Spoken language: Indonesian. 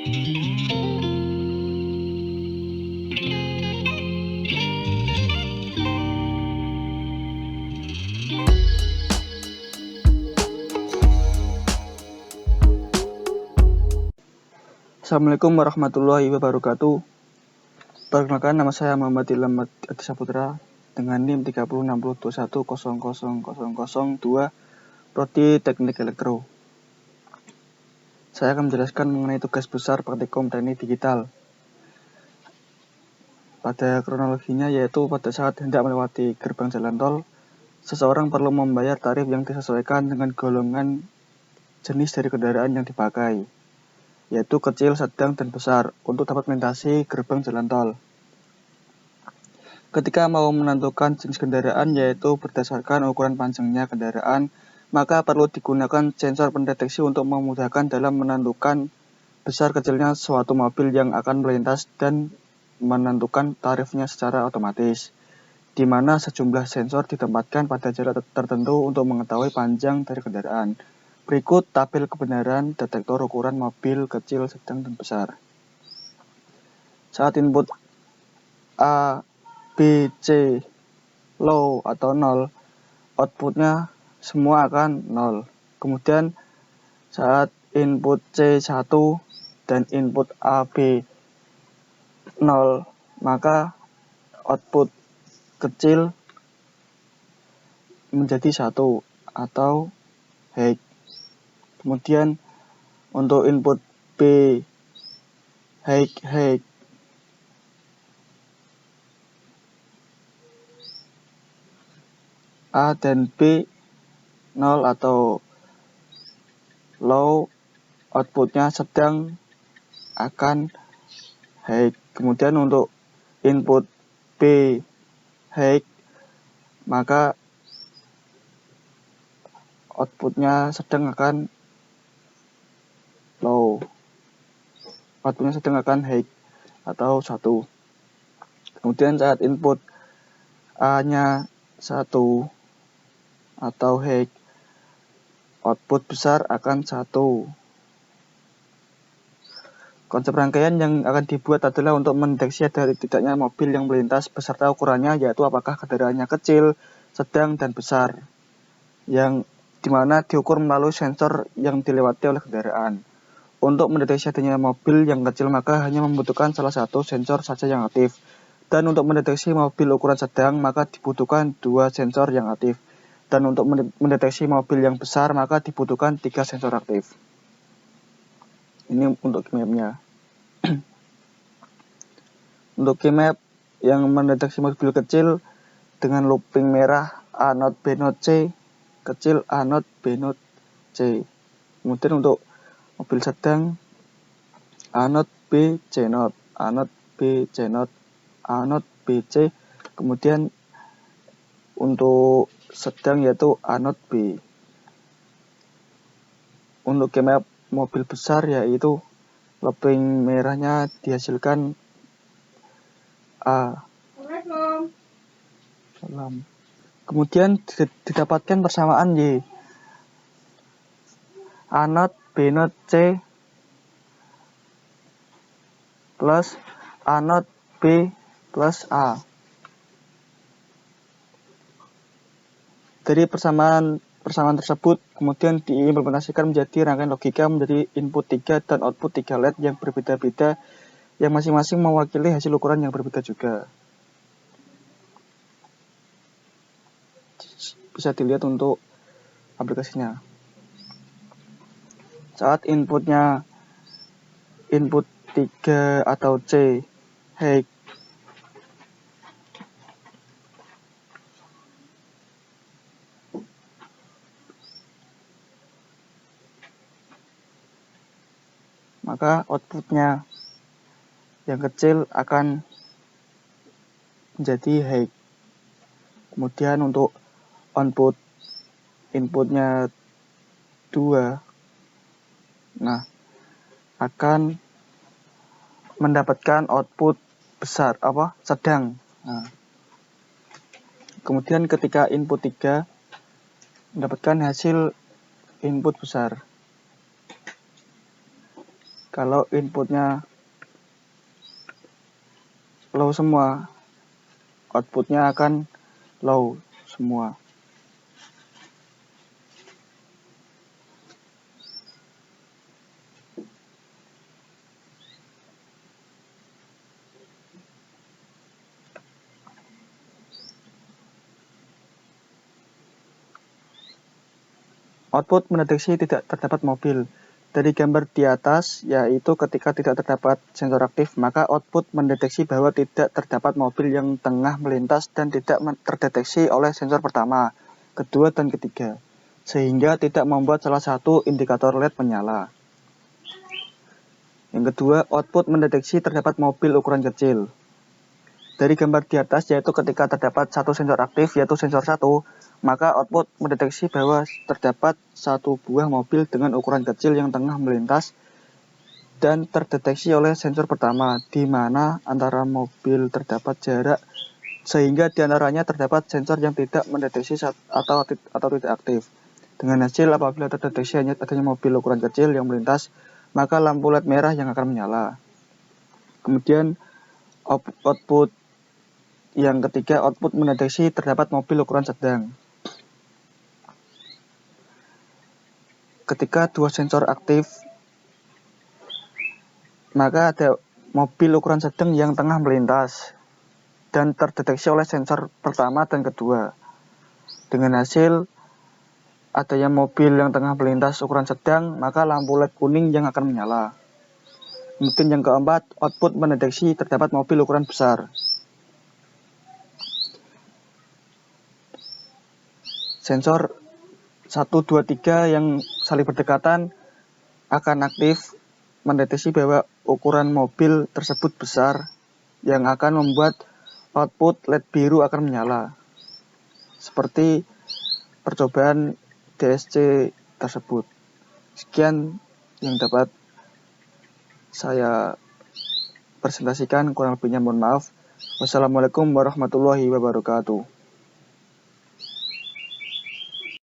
Assalamualaikum warahmatullahi wabarakatuh. Perkenalkan, nama saya Muhammad Ilham Adi Saputra dengan NIM 306021000002 Prodi Teknik Elektro. Saya akan menjelaskan mengenai tugas besar praktikum teknik digital. Pada kronologinya yaitu pada saat hendak melewati gerbang jalan tol, seseorang perlu membayar tarif yang disesuaikan dengan golongan jenis dari kendaraan yang dipakai, yaitu kecil, sedang, dan besar, untuk dapat melintasi gerbang jalan tol. Ketika mau menentukan jenis kendaraan, yaitu berdasarkan ukuran panjangnya kendaraan, maka perlu digunakan sensor pendeteksi untuk memudahkan dalam menentukan besar kecilnya suatu mobil yang akan melintas dan menentukan tarifnya secara otomatis, di mana sejumlah sensor ditempatkan pada jarak tertentu untuk mengetahui panjang dari kendaraan. Berikut tabel kebenaran detektor ukuran mobil kecil, sedang, dan besar. Saat input A, B, C, low atau 0, outputnya semua akan 0. Kemudian saat input C 1 dan input A, B 0, maka output kecil menjadi 1 atau high. Kemudian untuk input B high, A dan B 0 atau low, outputnya sedang akan high. Kemudian untuk input B high, maka outputnya sedang akan low. Outputnya sedang akan high atau 1. Kemudian saat input A-nya 1 atau high, output besar akan 1. Konsep rangkaian yang akan dibuat adalah untuk mendeteksi ada tidaknya mobil yang melintas beserta ukurannya, yaitu apakah kendaraannya kecil, sedang, dan besar, yang dimana diukur melalui sensor yang dilewati oleh kendaraan. Untuk mendeteksi adanya mobil yang kecil, maka hanya membutuhkan salah satu sensor saja yang aktif. Dan untuk mendeteksi mobil ukuran sedang, maka dibutuhkan 2 sensor yang aktif. Dan untuk mendeteksi mobil yang besar, maka dibutuhkan 3 sensor aktif. Ini untuk key-mapnya. Untuk key-map yang mendeteksi mobil kecil dengan looping merah A not B not C, kecil A not B not C. Kemudian untuk mobil sedang A not B C not, A not B C not, A not B C. Kemudian untuk sedang yaitu A not B. Untuk key-map mobil besar yaitu looping merahnya dihasilkan A. Salam. Kemudian didapatkan persamaan Y. A not B not C plus A not B plus A. Dari persamaan tersebut kemudian diimplementasikan menjadi rangkaian logika menjadi input 3 dan output 3 LED yang berbeda-beda, yang masing-masing mewakili hasil ukuran yang berbeda juga. Bisa dilihat untuk aplikasinya. Saat inputnya input 3 atau C high, maka outputnya yang kecil akan menjadi high. Kemudian untuk inputnya 2, nah akan mendapatkan output besar sedang. Nah, kemudian ketika input 3 mendapatkan hasil input besar. Kalau inputnya low semua, outputnya akan low semua. Output mendeteksi tidak terdapat mobil. Dari gambar di atas, yaitu ketika tidak terdapat sensor aktif, maka output mendeteksi bahwa tidak terdapat mobil yang tengah melintas dan tidak terdeteksi oleh sensor pertama, kedua, dan ketiga, sehingga tidak membuat salah satu indikator LED menyala. Yang kedua, output mendeteksi terdapat mobil ukuran kecil. Dari gambar di atas, yaitu ketika terdapat satu sensor aktif, yaitu sensor 1, maka output mendeteksi bahwa terdapat satu buah mobil dengan ukuran kecil yang tengah melintas dan terdeteksi oleh sensor pertama, di mana antara mobil terdapat jarak sehingga di antaranya terdapat sensor yang tidak mendeteksi atau tidak aktif. Dengan hasil, apabila terdeteksi hanya adanya mobil ukuran kecil yang melintas, maka lampu LED merah yang akan menyala. Kemudian output yang ketiga, output mendeteksi terdapat mobil ukuran sedang. Ketika dua sensor aktif, maka ada mobil ukuran sedang yang tengah melintas dan terdeteksi oleh sensor pertama dan kedua. Dengan hasil adanya mobil yang tengah melintas ukuran sedang, maka lampu LED kuning yang akan menyala. Kemudian yang keempat, output mendeteksi terdapat mobil ukuran besar. Sensor 1, 2, 3 yang saling berdekatan akan aktif mendeteksi bahwa ukuran mobil tersebut besar yang akan membuat output LED biru akan menyala. Seperti percobaan DSC tersebut. Sekian yang dapat saya presentasikan, kurang lebihnya mohon maaf. Wassalamualaikum warahmatullahi wabarakatuh.